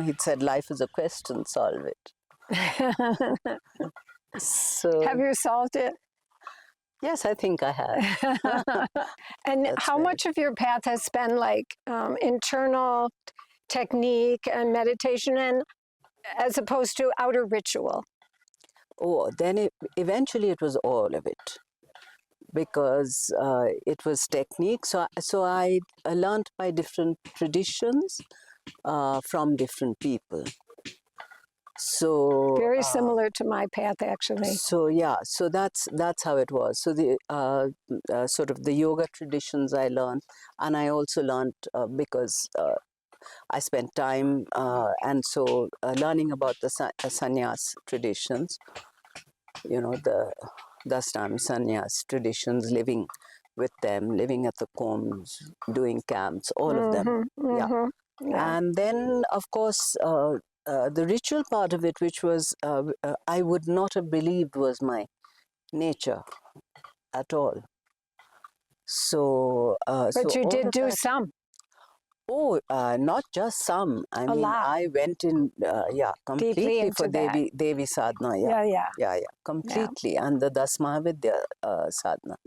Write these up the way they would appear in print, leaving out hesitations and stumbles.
he'd said, life is a question, solve it. So, Have you solved it? yes, I think I have. And That's how right. much of your path has been like internal technique and meditation, and as opposed to outer ritual? Oh, then eventually it was all of it, because it was technique. So I learned by different traditions from different people. So Very similar to my path, actually. so yeah, so that's how it was. So the sort of the yoga traditions I learned, and I also learned because I spent time and so learning about the sannyas traditions. The Dastam sannyas traditions, living with them, living at the combs, doing camps, all of them. Yeah. Yeah. And then, of course, the ritual part of it, which was, I would not have believed was my nature at all. So, But you all did of do that. some. Oh, not just some. I mean, lot. I went in, completely for into that. Devi Sadhana. Yeah, Yeah. completely, and the Dasmahavidya Sadhana.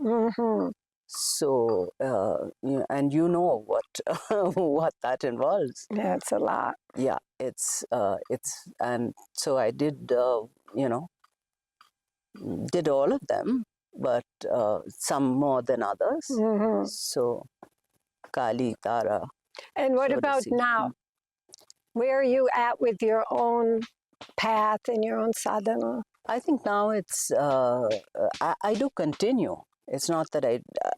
So, and you know what what that involves. Yeah, it's a lot. Yeah, and so I did, did all of them, but some more than others. So, Kali, Tara. And what so to about see. now? Where are you at with your own path and your own sadhana? I think now it's, I do continue. It's not that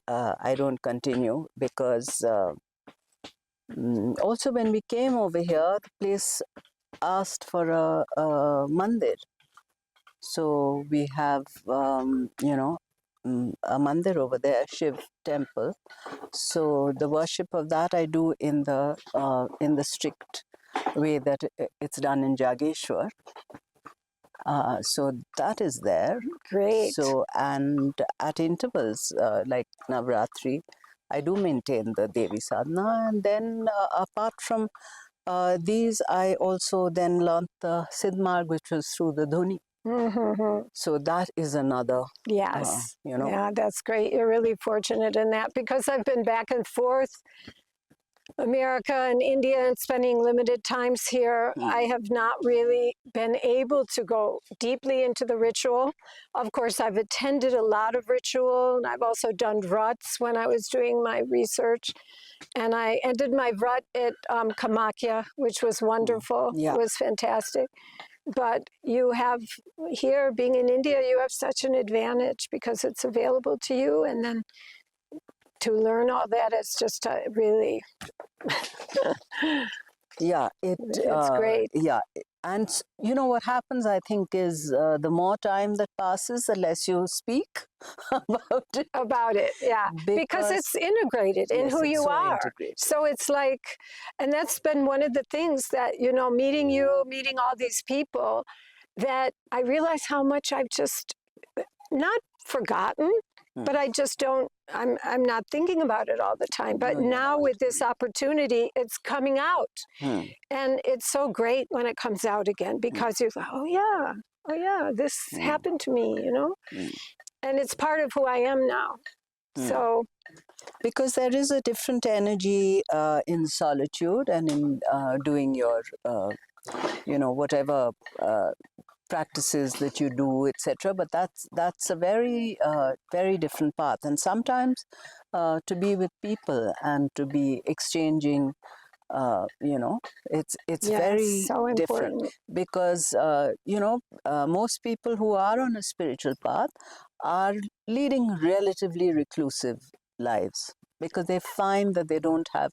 I don't continue, because also when we came over here, the place asked for a mandir. So we have, a mandir over there, Shiv temple. So the worship of that I do in the strict way that it's done in Jageshwar. So that is there. Great. So, and at intervals like Navratri, I do maintain the Devi Sadhana. And then apart from these, I also then learned the Siddhmarg, which was through the Dhuni. So that is another, Yes. Yeah, that's great. You're really fortunate in that, because I've been back and forth, America and India, and spending limited times here. I have not really been able to go deeply into the ritual. Of course, I've attended a lot of ritual, and I've also done vrats when I was doing my research. And I ended my vrat at Kamakya, which was wonderful. Yeah. It was fantastic. But you have here, being in India, you have such an advantage because it's available to you. And then to learn all that is just really... Yeah, it's great. Yeah, and you know what happens, I think, is the more time that passes, the less you speak about it. About it, yeah. Because it's integrated in who you are. Integrated. So it's like, and that's been one of the things that, meeting you, meeting all these people, that I realize how much I've just not forgotten, but I just don't, I'm not thinking about it all the time. But now with this opportunity, it's coming out. And it's so great when it comes out again, because you go, oh yeah, this happened to me, And it's part of who I am now. So, because there is a different energy in solitude and in doing your, whatever practices that you do, etc. But that's a very very different path. And sometimes to be with people and to be exchanging, it's very so different, because most people who are on a spiritual path are leading relatively reclusive lives, because they find that they don't have,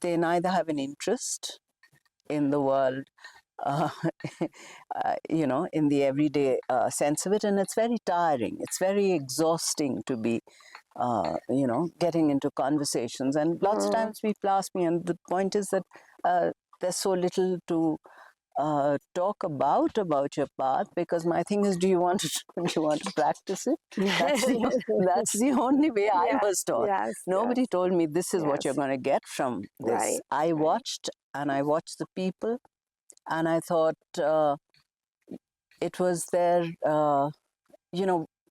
they neither have an interest in the world, in the everyday sense of it, and it's very tiring. It's very exhausting to be, getting into conversations. And lots of times people ask me, and the point is that there's so little to talk about your path, because my thing is, do you want to do you want to practice it? That's the only way I Yeah, was taught. yes, Nobody yes, told me this is what you're yes. going to get from this. Right, I right. watched, and I watched the people, and I thought it was their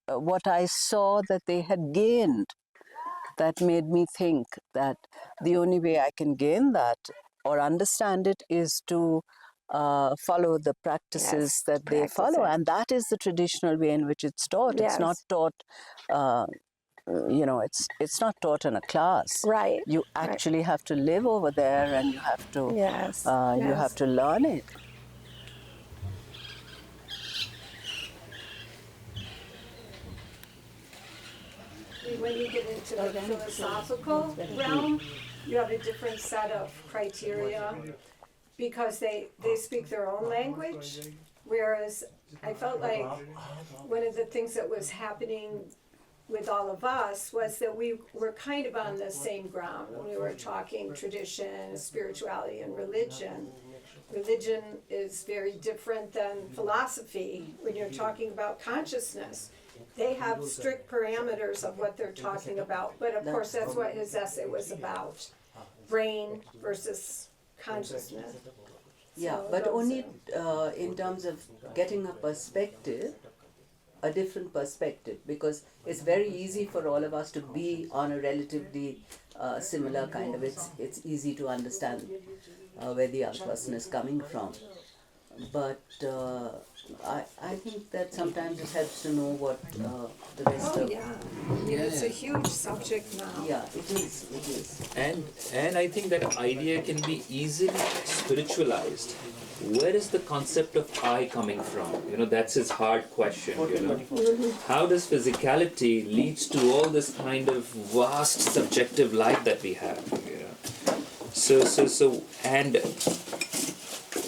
what I saw that they had gained that made me think that the only way I can gain that or understand it is to follow the practices Yes, that they practice follow. it. And that is the traditional way in which it's taught. It's not Yes, taught, uh, it's not taught in a class. right, You right. actually have to live over there, and Yes, you have yes. to learn it. When you get into the philosophical realm, you have a different set of criteria because they speak their own language. Whereas I felt like one of the things that was happening with all of us was that we were kind of on the same ground when we were talking tradition, spirituality, and religion. Religion is very different than philosophy when you're talking about consciousness. They have strict parameters of what they're talking about, but of course that's what his essay was about, brain versus consciousness. Yeah, So but those only in terms of getting a perspective, a different perspective, because it's very easy for all of us to be on a relatively similar kind of, it's easy to understand where the other person is coming from. But I think that sometimes it helps to know what the rest Oh of, yeah, I mean it's a huge subject now. yeah, it is. And I think that idea can be easily spiritualized. Where is the concept of I coming from? That's his hard question. How does physicality leads to all this kind of vast subjective life that we have? So and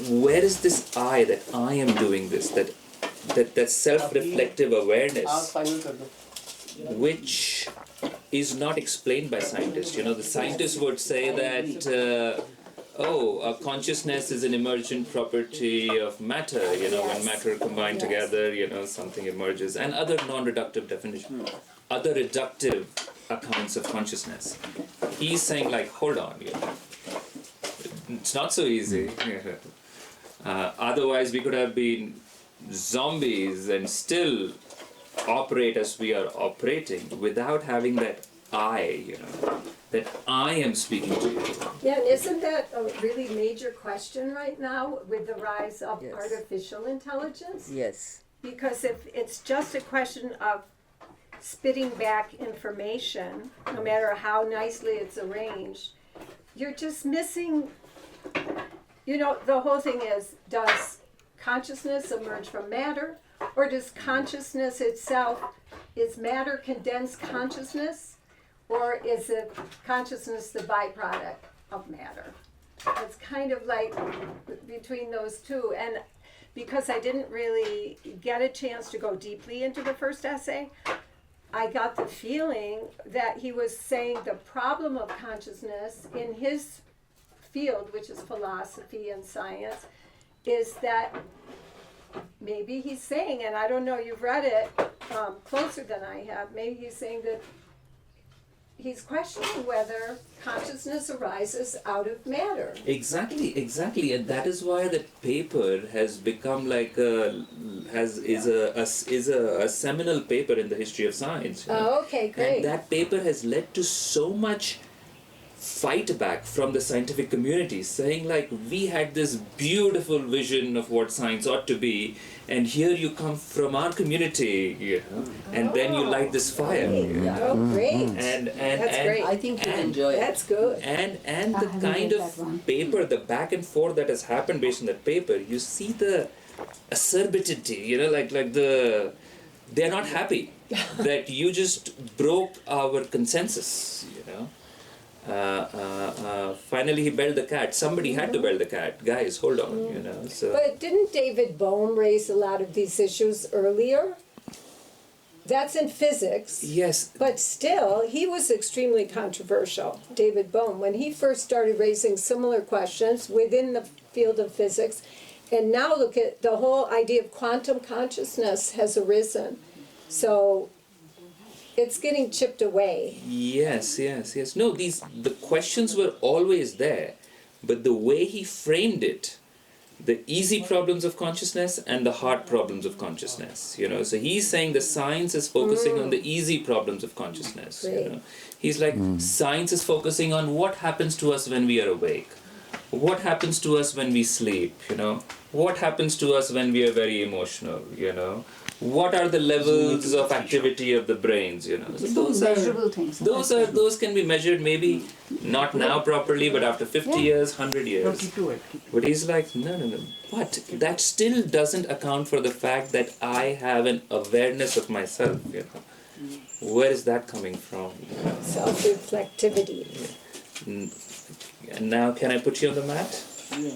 where is this I, that I am doing this, that self-reflective awareness, which is not explained by scientists? The scientists would say that consciousness is an emergent property of matter. When matter combined together, something emerges, and other non-reductive definitions, other reductive accounts of consciousness. He's saying, like, hold on, it's not so easy. Otherwise we could have been zombies and still operate as we are operating without having that I, that I am speaking to you. Yeah, and isn't that a really major question right now with the rise of Yes. artificial intelligence? Yes. Because if it's just a question of spitting back information, no matter how nicely it's arranged, you're just missing, the whole thing is, does consciousness emerge from matter, or does consciousness itself, is matter condensed consciousness, or is it consciousness the byproduct of matter? It's kind of like between those two. And because I didn't really get a chance to go deeply into the first essay, I got the feeling that he was saying the problem of consciousness in his field, which is philosophy and science, is that maybe he's saying, and I don't know, you've read it closer than I have, maybe he's saying that he's questioning whether consciousness arises out of matter. Exactly, and that is why that paper has become like is a seminal paper in the history of science. Oh, okay, great. And that paper has led to so much fight back from the scientific community, saying like, we had this beautiful vision of what science ought to be, and here you come from our community, and then you light this fire. Oh, great. And That's great. I think you'll enjoy it. That's good. And the kind of paper, the back and forth that has happened based on that paper, you see the acerbity, they're not happy that you just broke our consensus, finally he bailed the cat. Somebody had to bail the cat. Guys, hold on, so. But didn't David Bohm raise a lot of these issues earlier? That's in physics. Yes. But still, he was extremely controversial, David Bohm, when he first started raising similar questions within the field of physics. And now look at the whole idea of quantum consciousness has arisen. So it's getting chipped away. Yes. No, the questions were always there, but the way he framed it, the easy problems of consciousness and the hard problems of consciousness, so he's saying the science is focusing on the easy problems of consciousness. He's like, science is focusing on what happens to us when we are awake, what happens to us when we sleep, what happens to us when we are very emotional, what are the levels of activity of the brains, So those measurable things. Those can be measured, maybe not now properly, but after 50 years, 100 years. But he's like, no. But that still doesn't account for the fact that I have an awareness of myself, Where is that coming from? Self-reflectivity. And now can I put you on the mat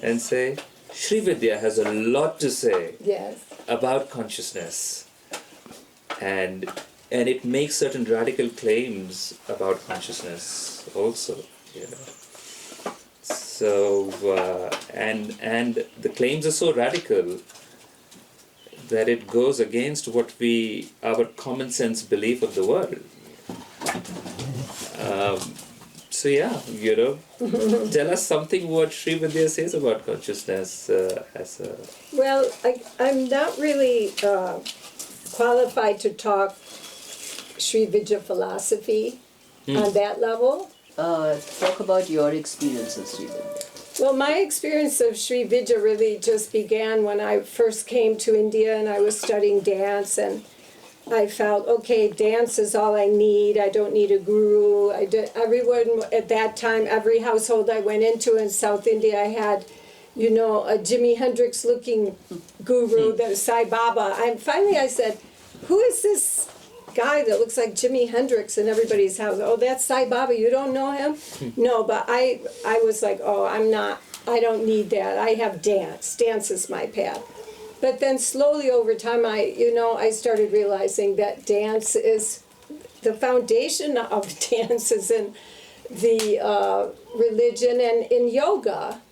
and say, Sri Vidya has a lot to say about consciousness, and it makes certain radical claims about consciousness also, So and the claims are so radical that it goes against what our common sense belief of the world. So tell us something what Sri Vidya says about consciousness as a... Well, I'm not really qualified to talk Sri Vidya philosophy on that level. Talk about your experiences, Sri Vidya. Well, my experience of Sri Vidya really just began when I first came to India and I was studying dance, and I felt, okay, dance is all I need. I don't need a guru. Everyone at that time, every household I went into in South India, I had, a Jimi Hendrix looking guru, the Sai Baba. Finally I said, who is this guy that looks like Jimi Hendrix in everybody's house? Oh, that's Sai Baba. You don't know him? No, but I was like, I don't need that. I have dance. Dance is my path. But then slowly over time, I started realizing that dance is, the foundation of dance is in the religion and in yoga.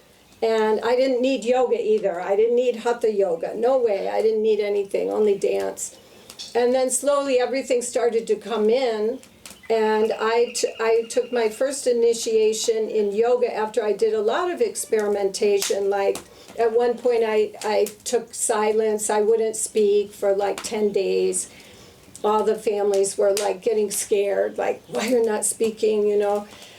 And I didn't need yoga either. I didn't need hatha yoga. No way. I didn't need anything, only dance. And then slowly everything started to come in. And I took my first initiation in yoga after I did a lot of experimentation. Like at one point I took silence. I wouldn't speak for like 10 days. All the families were like getting scared, like, why you're not speaking,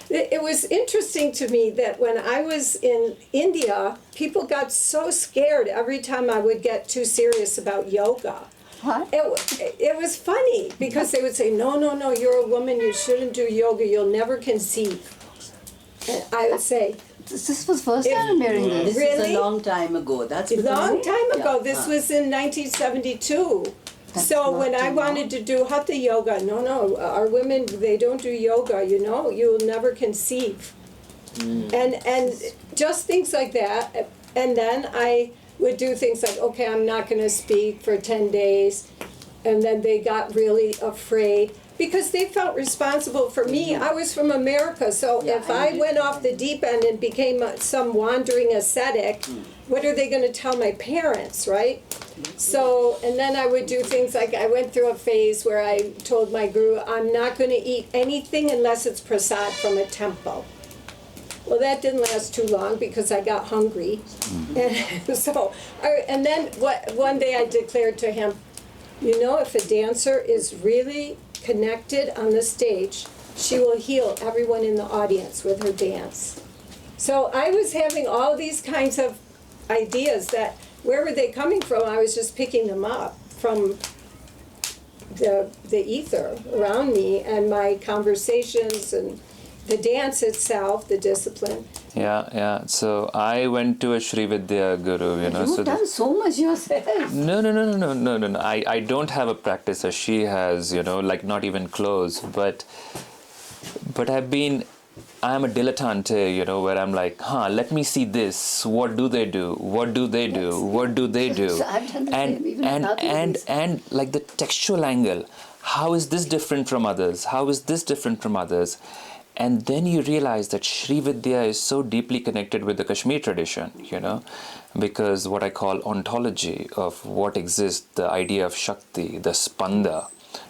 It was interesting to me that when I was in India, people got so scared every time I would get too serious about yoga. What? It was funny because they would say, no, you're a woman, you shouldn't do yoga, you'll never conceive. And I would say, this was first time I'm hearing this. This Really? is a long time ago. That's a long time ago. Yeah. This was in 1972. So when I wanted to do hatha yoga, no, our women, they don't do yoga, you'll never conceive. And just things like that. And then I would do things like, okay, I'm not going to speak for 10 days. And then they got really afraid because they felt responsible for me. I was from America, so if I went off the deep end and became some wandering ascetic, what are they going to tell my parents, right? So, and then I would do things like, I went through a phase where I told my guru, I'm not going to eat anything unless it's prasad from a temple. Well, that didn't last too long because I got hungry. And then one day I declared to him, if a dancer is really connected on the stage, she will heal everyone in the audience with her dance. So I was having all these kinds of ideas that, where were they coming from? I was just picking them up from the ether around me and my conversations and the dance itself, the discipline. Yeah. So I went to a Sri Vidya guru, You've done so much yourself. No. I don't have a practice as she has, like not even close. But I'm a dilettante, where I'm like, let me see this. What do they do? What do they do? What do they do? So I've done the same, even And like the textual angle. How is this different from others? How is this different from others? And then you realize that Sri Vidya is so deeply connected with the Kashmir tradition, because what I call ontology of what exists, the idea of Shakti, the spanda,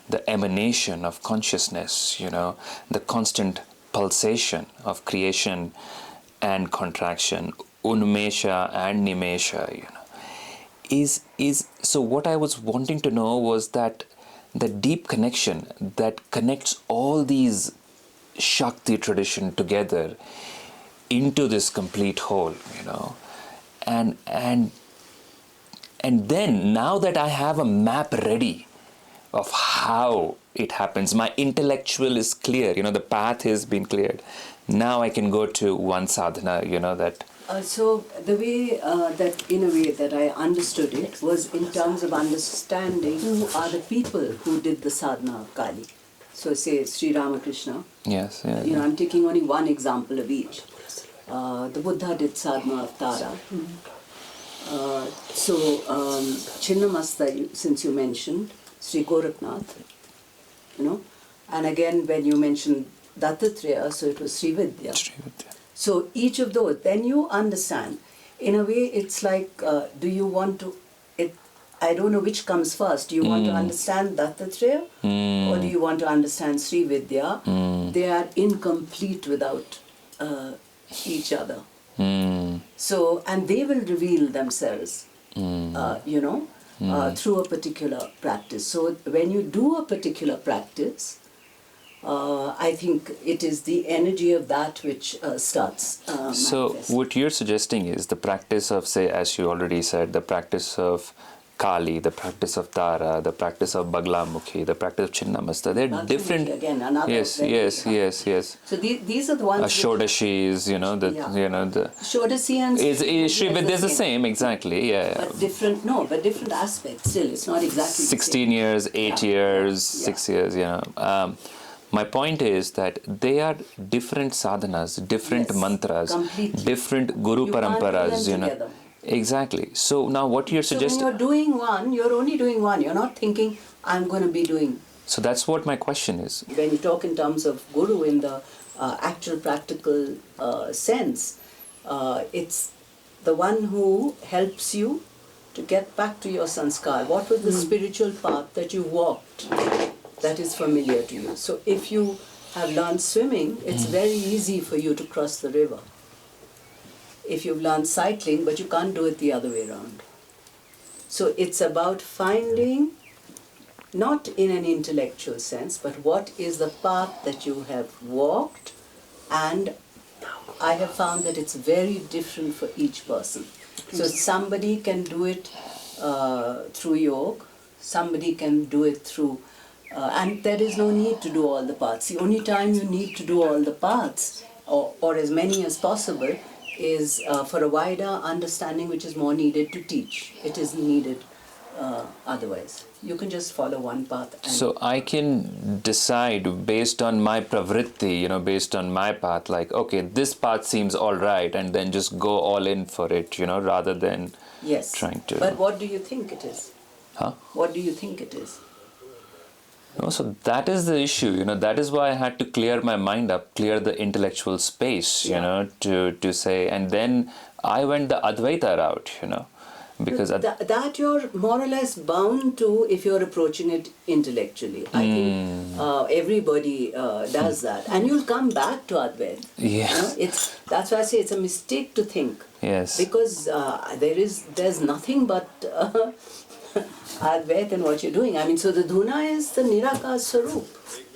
the emanation of consciousness, the constant pulsation of creation and contraction, unmesha and nimesha, is so what I was wanting to know was that the deep connection that connects all these Shakti tradition together into this complete whole, and then now that I have a map ready of how it happens, my intellectual is clear, the path has been cleared. Now I can go to one sadhana, that. So the way that, in a way that I understood it, was in terms of understanding who are the people who did the sadhana of Kali. So say Sri Ramakrishna. Yes, yeah. I'm taking only one example of each. The Buddha did sadhana of Tara. So Chinnamasta, since you mentioned, Sri Goraknath, and again when you mentioned Dattatreya, so it was Sri Vidya. So each of those, then you understand. In a way, it's like, do you want to, I don't know which comes first. Do you want to understand Dattatreya or do you want to understand Sri Vidya? They are incomplete without each other. So, and they will reveal themselves, through a particular practice. So when you do a particular practice, I think it is the energy of that which starts So manifesting. what you're suggesting is the practice of, say, as you already said, the practice of Kali, the practice of Tara, the practice of Baglamukhi, the practice of Chinnamasta. They're Baglamukhi, different. again, another Yes, very yes, big yes. So these are the ones. Shodashis, the Shodasi and Sri Vidya is the same, exactly. Yeah. But different aspects. Still, it's not exactly. 16 years, 8 years, 6 years. My point is that they are different sadhanas, different Yes, mantras, completely. different guru You can't put paramparas. them together. Exactly. So now what you're So suggesting. when you're doing one, you're only doing one. You're not thinking, I'm going to be doing. So that's what my question is. When you talk in terms of guru in the actual practical sense, it's the one who helps you to get back to your sanskar. What was the spiritual path that you walked that is familiar to you? So if you have learned swimming, it's very easy for you to cross the river. If you've learned cycling, but you can't do it the other way around. So it's about finding, not in an intellectual sense, but what is the path that you have walked, and I have found that it's very different for each person. So somebody can do it through yoga, somebody can do it through, and there is no need to do all the paths. The only time you need to do all the paths, or as many as possible, is for a wider understanding which is more needed to teach. It isn't needed otherwise. You can just follow one path. And So I can decide based on my pravritti, based on my path, like, okay, this path seems all right, and then just go all in for it, rather than yes. trying to. But what do you think it is? Huh? What do you think it is? No, so that is the issue, that is why I had to clear my mind up, clear the intellectual space, to say, and then I went the Advaita route, because that you're more or less bound to if you're approaching it intellectually. I think everybody does that, and you'll come back to Advaita. Yes. That's why I say it's a mistake to think. Yes. Because there's nothing but Advaita in what you're doing. I mean, so the Dhuna is the Nirakar Sarup.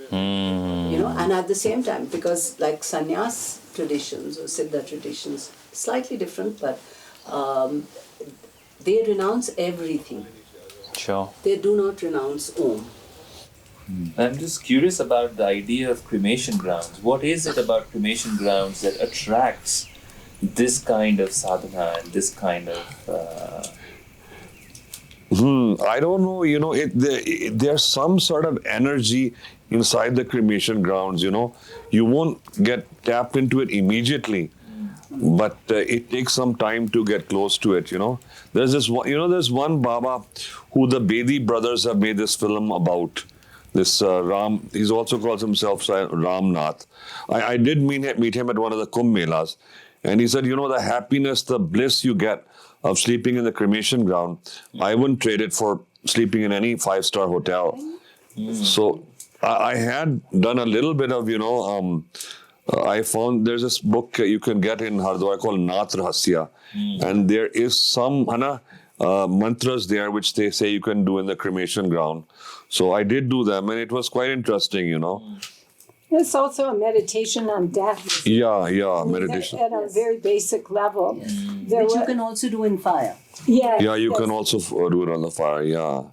And at the same time, because like sannyas traditions or Siddha traditions, slightly different, but they renounce everything. Sure. They do not renounce Om. I'm just curious about the idea of cremation grounds. What is it about cremation grounds that attracts this kind of sadhana and this kind of... I don't know, there's some sort of energy inside the cremation grounds, You won't get tapped into it immediately, but it takes some time to get close to it, There's this one, there's one Baba who the Bedi brothers have made this film about. This Ram, he also calls himself Ramnath. I did meet him at one of the Kumbh Melas, and he said, the happiness, the bliss you get of sleeping in the cremation ground, I wouldn't trade it for sleeping in any five-star hotel. So I had done a little bit of, I found there's this book you can get in Hardwar called Nath Rahasya, and there is some mantras there which they say you can do in the cremation ground. So I did do them, and it was quite interesting, It's also a meditation on death. Yeah, meditation. At a very basic level. Which you can also do in fire. Yeah, you can also do it on the fire, yeah.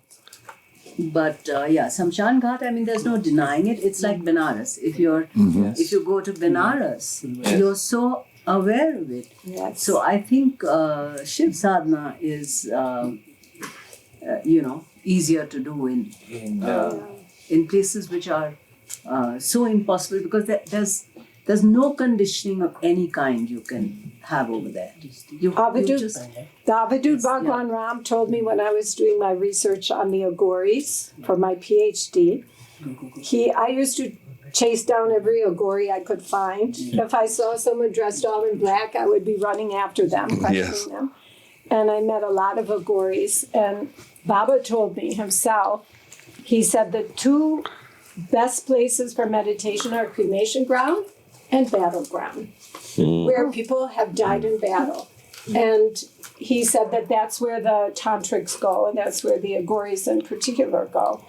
But Samshan Ghat, there's no denying it. It's like Benares. If you go to Benares, you're so aware of it. Yes. So I think Shiv Sadhana is, easier to do in places which are so impossible, because there's no conditioning of any kind you can have over there. The Avadut Bhagwan Ram told me when I was doing my research on the Aghoris for my PhD, I used to chase down every Aghori I could find. If I saw someone dressed all in black, I would be running after them, questioning them. And I met a lot of Aghoris. And Baba told me himself, he said the two best places for meditation are cremation ground and battleground, where people have died in battle. And he said that that's where the tantrics go, and that's where the Aghoris in particular go.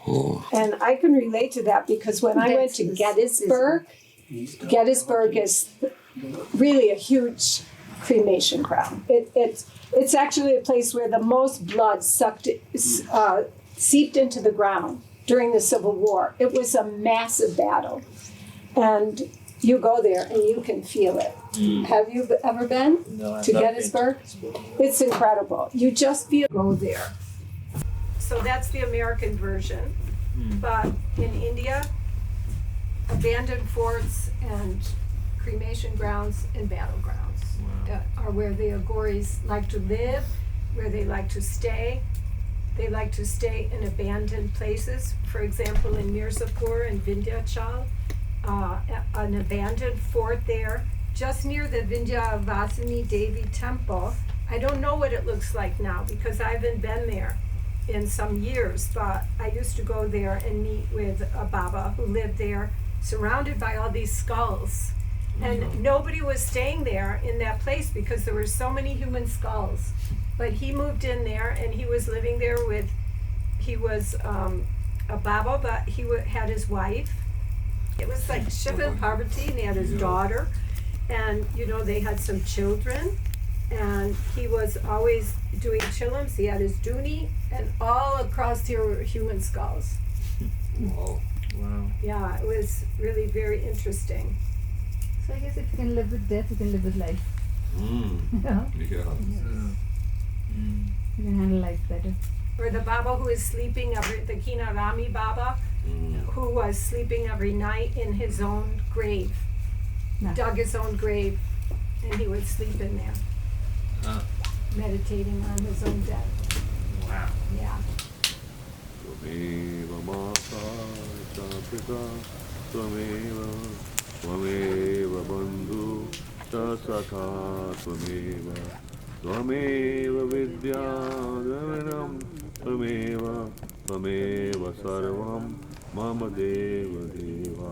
And I can relate to that because when I went to Gettysburg is really a huge cremation ground. It's actually a place where the most blood seeped into the ground during the Civil War. It was a massive battle. And you go there and you can feel it. Have you ever been to Gettysburg? It's incredible. You just go there. So that's the American version. But in India, abandoned forts and cremation grounds and battlegrounds are where the Aghoris like to live, where they like to stay. They like to stay in abandoned places. For example, in Mirzapur and Vindhyachal, an abandoned fort there, just near the Vindhyavasini Devi temple. I don't know what it looks like now because I haven't been there in some years, but I used to go there and meet with a Baba who lived there, surrounded by all these skulls. And nobody was staying there in that place because there were so many human skulls. But he moved in there and he was living there he was a Baba, but he had his wife. It was like Shiva and Parvati, and he had his daughter. And, they had some children. And he was always doing chillums. He had his duni, and all across here were human skulls. Wow. Yeah, it was really very interesting. So I guess if you can live with death, you can live with life. Yeah. You can handle life better. Or the Baba who is sleeping, the Kinarami Baba, who was sleeping every night in his own grave. Yeah. Dug his own grave, and he would sleep in there, meditating on his own death. Wow. Yeah. Tvameva mata cha pita, tvameva bandhu cha sakha, tvameva vidya dharanam, tvameva sarvam mama deva deva.